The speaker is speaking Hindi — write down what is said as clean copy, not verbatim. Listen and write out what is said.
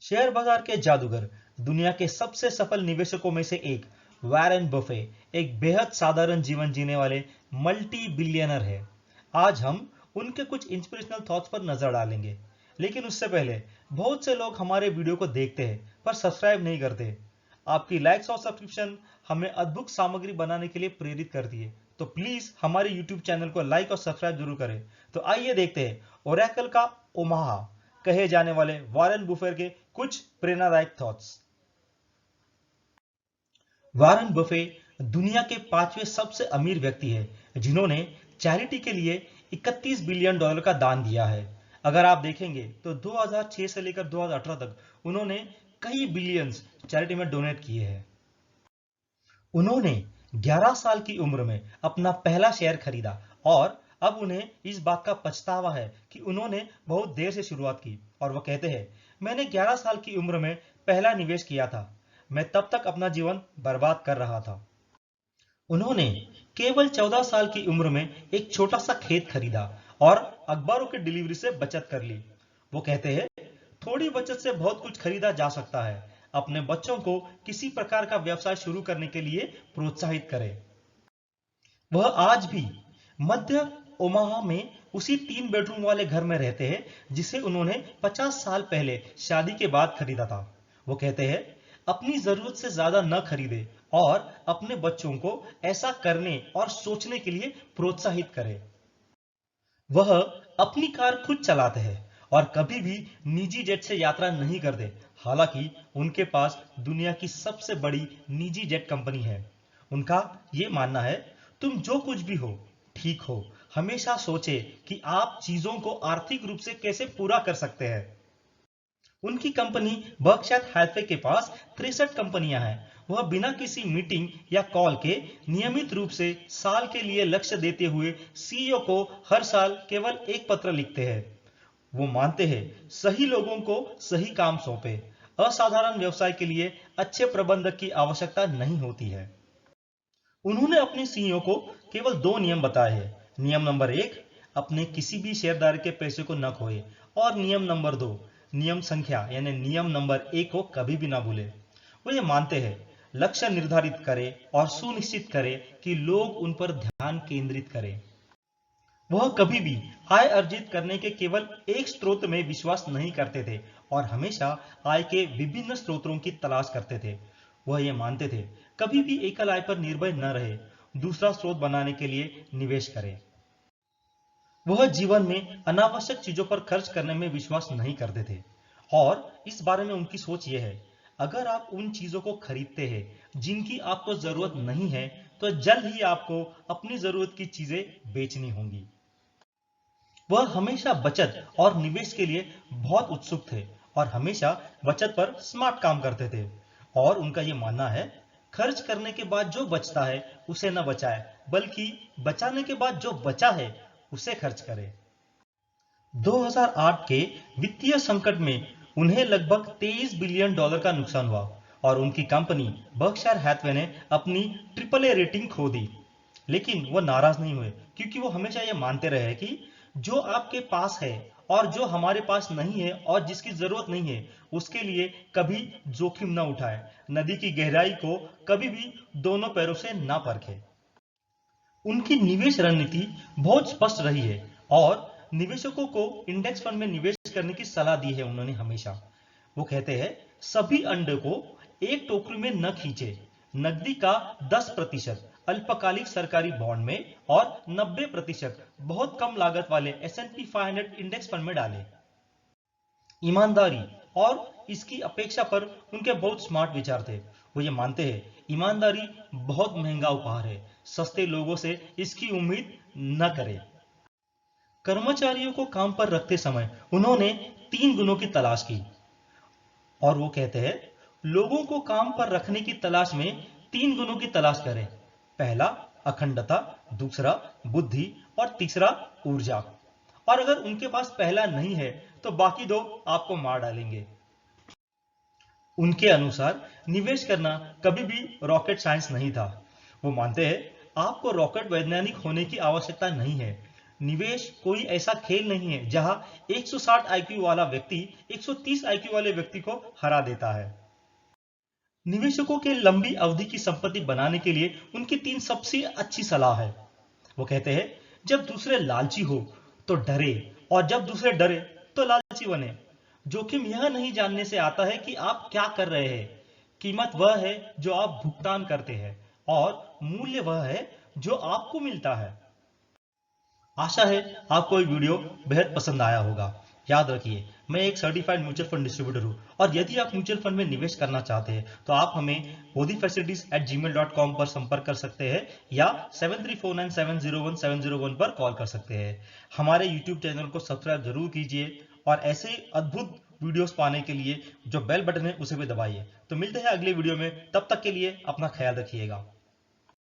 शेयर बाजार के जादूगर, दुनिया के सबसे सफल निवेशकों में से एक वॉरेन बफे एक बेहद साधारण जीवन जीने वाले मल्टी बिलियनर है। आज हम उनके कुछ इंस्पिरेशनल थॉट्स पर नजर डालेंगे, लेकिन उससे पहले बहुत से लोग हमारे वीडियो को देखते हैं पर सब्सक्राइब नहीं करते। आपकी लाइक्स और सब्सक्रिप्शन हमें अद्भुत सामग्री बनाने के लिए प्रेरित करती है, तो प्लीज हमारे यूट्यूब चैनल को लाइक और सब्सक्राइब जरूर करें। तो आइए देखते हैं ओरेकल का ओमाहा कहे जाने वाले वॉरेन बुफेट के कुछ प्रेरणादायक थॉट्स। वॉरेन बफे दुनिया के 5वें सबसे अमीर व्यक्ति है जिन्होंने चैरिटी के लिए $31 बिलियन का दान दिया है। अगर आप देखेंगे तो 2006 से लेकर 2018 तक उन्होंने कई बिलियंस चैरिटी में डोनेट किए हैं। उन्होंने 11 साल की उम्र में अपना पहला शेयर खरीदा और अब उन्हें इस बात का पछतावा है कि उन्होंने बहुत देर से शुरुआत की। और वो कहते हैं, मैंने 11 साल की उम्र में पहला निवेश किया था, मैं तब तक अपना जीवन बर्बाद कर रहा था। उन्होंने केवल 14 साल की उम्र में एक छोटा सा खेत खरीदा और अखबारों की डिलीवरी से बचत कर ली। वो कहते हैं, थोड़ी बचत से बहुत कुछ खरीदा जा सकता है। अपने बच्चों को किसी प्रकार का व्यवसाय शुरू करने के लिए प्रोत्साहित करें। वह आज भी मध्य ओमाहा में उसी 3 बेडरूम वाले घर में रहते हैं जिसे उन्होंने 50 साल पहले शादी के बाद खरीदा था। वो कहते हैं, अपनी जरूरत से ज्यादा न खरीदे और अपने बच्चों को ऐसा करने और सोचने के लिए प्रोत्साहित करें। वह अपनी कार खुद चलाते हैं और कभी भी निजी जेट से यात्रा नहीं करते, हालांकि उनके पास दुनिया की सबसे बड़ी निजी जेट कंपनी है। उनका यह मानना है, तुम जो कुछ भी हो ठीक हो, हमेशा सोचे कि आप चीजों को आर्थिक रूप से कैसे पूरा कर सकते हैं। उनकी कंपनी बर्कशायर हैथवे के पास 63 कंपनियां हैं। वह बिना किसी मीटिंग या कॉल के नियमित रूप से साल के लिए लक्ष्य देते हुए सीईओ को हर साल केवल एक पत्र लिखते हैं। वो मानते हैं, सही लोगों को सही काम सौंपे। असाधारण व्यवसाय के लिए अच्छे प्रबंधक की आवश्यकता नहीं होती है। उन्होंने अपने सीईओ को केवल 2 नियम बताए हैं। नियम नंबर 1, अपने किसी भी शेयरधारक के पैसे को न खोए, और नियम नंबर 2, नियम संख्या यानी नियम नंबर 1 को कभी भी ना भूले। वो ये मानते हैं, लक्ष्य निर्धारित करें और सुनिश्चित करें कि लोग उन पर ध्यान केंद्रित करें। वह कभी भी आय अर्जित करने के केवल एक स्रोत में विश्वास नहीं करते थे और हमेशा आय के विभिन्न स्रोतों की तलाश करते थे। वह यह मानते थे, कभी भी एकल आय पर निर्भर न रहे, दूसरा स्रोत बनाने के लिए निवेश करें। वह जीवन में अनावश्यक चीजों पर खर्च करने में विश्वास नहीं करते थे और इस बारे में उनकी सोच यह है, अगर आप उन चीजों को खरीदते हैं जिनकी आपको जरूरत नहीं है, तो जल्द ही आपको अपनी जरूरत की चीजें बेचनी होंगी। वह हमेशा बचत और निवेश के लिए बहुत उत्सुक थे और हमेशा बचत पर स्मार्ट काम करते थे। और उनका यह मानना है, खर्च करने के बाद जो बचता है उसे न बचाए, बल्कि बचाने के बाद जो बचा है उसे खर्च करें। 2008 के वित्तीय संकट में उन्हें लगभग $23 बिलियन का नुकसान हुआ और उनकी कंपनी बर्कशायर हैथवे ने अपनी AAA रेटिंग खो दी। लेकिन वो नाराज नहीं हुए, क्योंकि वो हमेशा ये मानते रहे कि जो आपके पास है और जो हमारे पास नहीं है और जिसकी जरूरत नहीं है, उसके लिए कभी जोखिम ना उठाए। नदी की गहराई को कभी भी दोनों पैरों से ना परखें। उनकी निवेश रणनीति बहुत स्पष्ट रही है और निवेशकों को इंडेक्स फंड में निवेश करने की सलाह दी है उन्होंने हमेशा। वो कहते हैं, सभी अंडे को एक टोकरी में न खींचे। नकदी का 10% अल्पकालिक सरकारी बॉन्ड में और 90% बहुत कम लागत वाले S&P 500 इंडेक्स फंड में डालें। ईमानदारी और इसकी अपेक्षा पर उनके बहुत स्मार्ट विचार थे। वो ये मानते हैं, ईमानदारी बहुत महंगा उपहार है, सस्ते लोगों से इसकी उम्मीद न करें। कर्मचारियों को काम पर रखते समय उन्होंने 3 गुणों की तलाश की और वो कहते हैं, लोगों को काम पर रखने की तलाश में 3 गुणों की तलाश करें। पहला अखंडता, दूसरा बुद्धि और तीसरा ऊर्जा। और अगर उनके पास पहला नहीं है तो बाकी 2 आपको मार डालेंगे। उनके अनुसार निवेश करना कभी भी रॉकेट साइंस नहीं था। वो मानते हैं, आपको रॉकेट वैज्ञानिक होने की आवश्यकता नहीं है, निवेश कोई ऐसा खेल नहीं है जहां 160 आईक्यू वाला व्यक्ति 130 आईक्यू वाले व्यक्ति को हरा देता है। निवेशकों के लंबी अवधि की संपत्ति बनाने के लिए उनकी 3 सबसे अच्छी सलाह है। वो कहते हैं, जब दूसरे लालची हो तो डरे, और जब दूसरे डरे तो लालची बने। जोखिम यह नहीं जानने से आता है कि आप क्या कर रहे हैं। कीमत वह है जो आप भुगतान करते हैं, और मूल्य वह है जो आपको मिलता है। आशा है आपको ये वीडियो बेहद पसंद आया होगा। याद रखिए, मैं एक सर्टिफाइड म्यूचुअल फंड डिस्ट्रीब्यूटर हूं, और यदि आप म्यूचुअल फंड में निवेश करना चाहते हैं तो आप हमें bodhifacilities@gmail.com पर संपर्क कर सकते हैं, या 7349701701 पर कॉल कर सकते हैं। हमारे यूट्यूब चैनल को सब्सक्राइब जरूर कीजिए, और ऐसे अद्भुत वीडियोस पाने के लिए जो बेल बटन है उसे भी दबाइए। तो मिलते हैं अगले वीडियो में, तब तक के लिए अपना ख्याल रखिएगा।